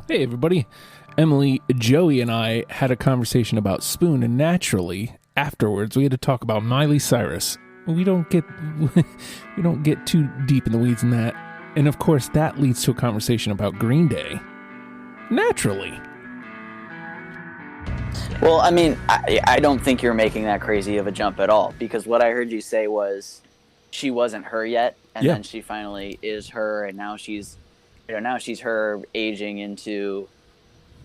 Hey, everybody. Emily, Joey, and I had a conversation about Spoon, and naturally, afterwards, we had to talk about Miley Cyrus. We don't get too deep in the weeds in that. And of course, that leads to a conversation about Green Day. Naturally. Well, I mean, I don't think you're making that crazy of a jump at all, because what I heard you say was she wasn't her yet, and then she finally is her, and now she's her aging into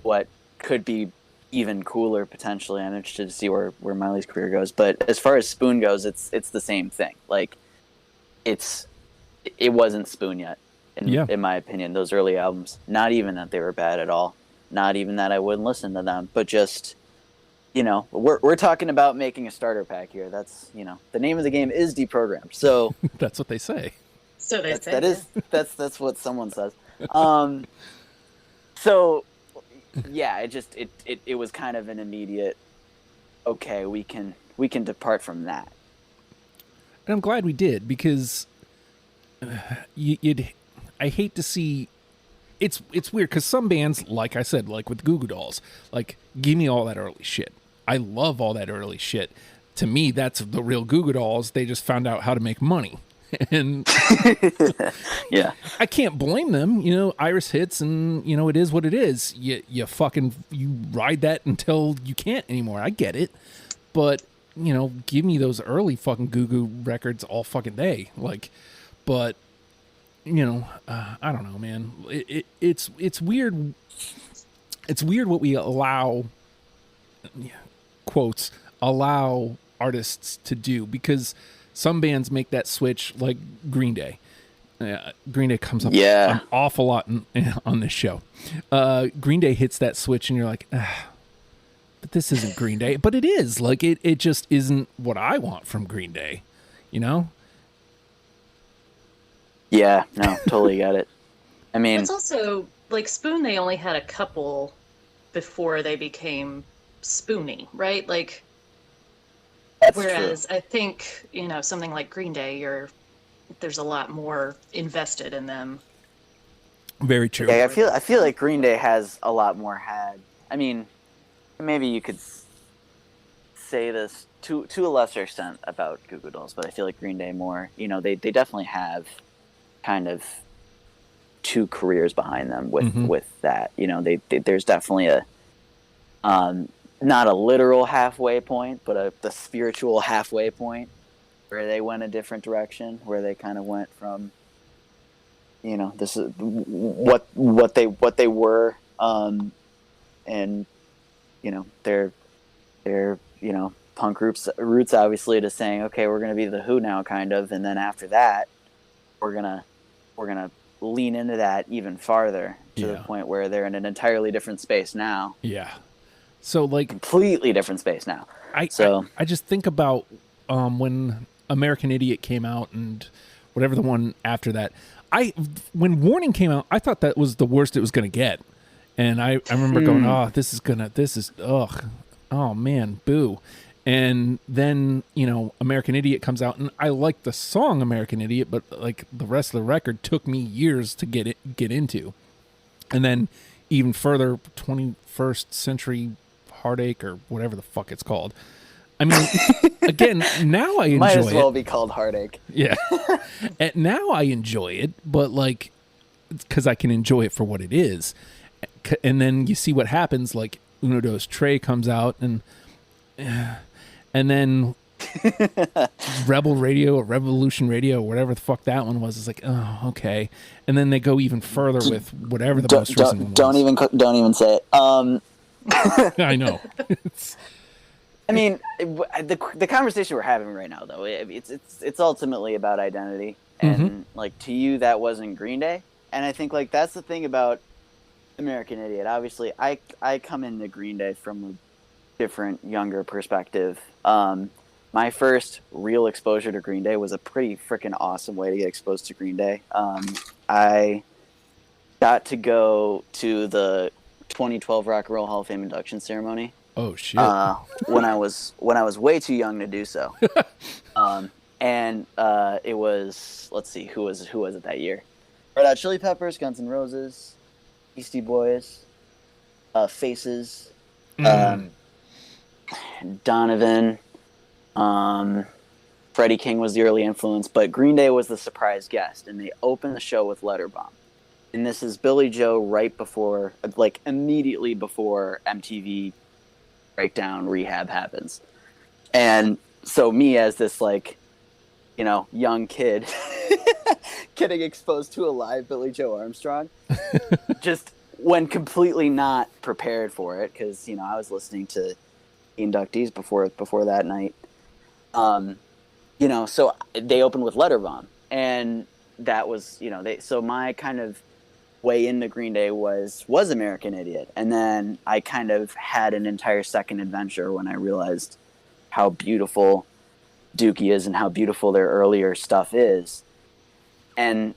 what could be even cooler potentially. I'm interested to see where Miley's career goes. But as far as Spoon goes, it's the same thing. Like it wasn't Spoon yet, in my opinion. Those early albums, not even that they were bad at all, not even that I wouldn't listen to them, but just, you know, we're talking about making a starter pack here. That's, you know, the name of the game is deprogrammed. So that's what they say. So they say that's what someone says. So yeah, it was kind of an immediate, okay, we can depart from that. And I'm glad we did, because I hate to see. It's weird because some bands, like I said, like with Goo Goo Dolls, like, give me all that early shit. I love all that early shit. To me, that's the real Goo Goo Dolls. They just found out how to make money. And yeah, I can't blame them. You know, Iris hits, and you know, it is what it is. You ride that until you can't anymore. I get it, but you know, give me those early fucking Goo Goo records all fucking day. Like, but you know, I don't know, man. It's weird. It's weird what we allow, quotes, allow artists to do, because some bands make that switch, like Green Day. Green Day comes up an awful lot on this show. Green Day hits that switch, and you're like, but this isn't Green Day. But it is. Like, it just isn't what I want from Green Day, you know? Yeah, no, totally got it. I mean, it's also, like, Spoon, they only had a couple before they became spoony, right? Like, whereas true. I think, you know, something like Green Day, there's a lot more invested in them. Very true. Yeah, I feel like Green Day has a lot more had. I mean, maybe you could say this to a lesser extent about Goo Goo Dolls, but I feel like Green Day more, you know, they definitely have kind of two careers behind them with that. You know, there's definitely a not a literal halfway point, but the spiritual halfway point where they went a different direction, where they kind of went from, you know, this is what they were, and you know, their you know, punk roots obviously, to saying, okay, we're gonna be the Who now, kind of, and then after that, we're gonna lean into that even farther to the point where they're in an entirely different space now. Yeah. So, like, completely different space now. I just think about when American Idiot came out, and whatever the one after that. When Warning came out, I thought that was the worst it was going to get, and I remember going, oh man, boo. And then, you know, American Idiot comes out, and I like the song American Idiot, but like the rest of the record took me years to get into. And then even further, 21st Century Heartache, or whatever the fuck it's called. I mean, again, now I enjoy it. Might as well be called Heartache. Yeah. And now I enjoy it, but like, because I can enjoy it for what it is. And then you see what happens, like Uno Dos Tre comes out, and then Rebel Radio or Revolution Radio, or whatever the fuck that one was, is like, oh, okay. And then they go even further with whatever the most recent one was. Don't even say it. I know. I mean, the conversation we're having right now, though, it's ultimately about identity, and like, to you, that wasn't Green Day, and I think, like, that's the thing about American Idiot. Obviously, I come into Green Day from a different, younger perspective. My first real exposure to Green Day was a pretty freaking awesome way to get exposed to Green Day. I got to go to the 2012 Rock and Roll Hall of Fame induction ceremony. Oh shit! When I was way too young to do so, and it was, let's see, who was it that year? Red Hot Chili Peppers, Guns N' Roses, Beastie Boys, Faces, Donovan, Freddie King was the early influence, but Green Day was the surprise guest, and they opened the show with Letterbomb. And this is Billy Joe right before, like immediately before MTV Breakdown Rehab happens. And so me as this like, you know, young kid getting exposed to a live Billy Joe Armstrong, just when completely not prepared for it, because, you know, I was listening to inductees before that night. You know, so they opened with Letterbomb, and that was, you know, so my kind of way into Green Day was American Idiot, and then I kind of had an entire second adventure when I realized how beautiful Dookie is and how beautiful their earlier stuff is. And,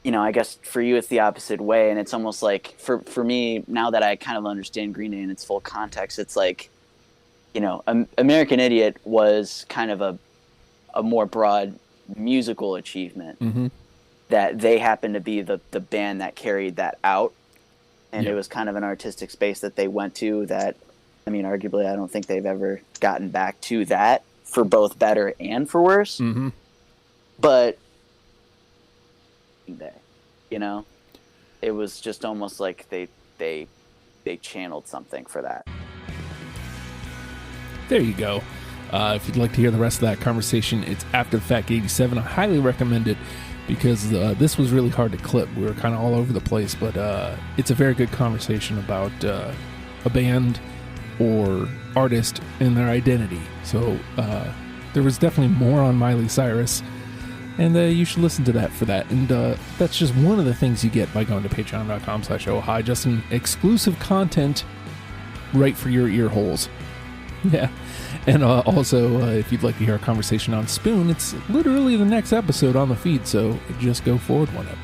you know, I guess for you it's the opposite way, and it's almost like for me, now that I kind of understand Green Day in its full context, it's like, you know, American Idiot was kind of a more broad musical achievement. Mm-hmm. That they happened to be the band that carried that out, and it was kind of an artistic space that they went to that, I mean, arguably I don't think they've ever gotten back to that, for both better and for worse. Mm-hmm. But you know, it was just almost like they channeled something for that. There you go. If you'd like to hear the rest of that conversation, it's After the Fact 87. I highly recommend it, because this was really hard to clip. We were kind of all over the place, but it's a very good conversation about a band or artist and their identity. So there was definitely more on Miley Cyrus, and you should listen to that for that. And that's just one of the things you get by going to patreon.com/ohio, just some exclusive content right for your ear holes. Yeah. And also, if you'd like to hear a conversation on Spoon, it's literally the next episode on the feed, so just go forward one up.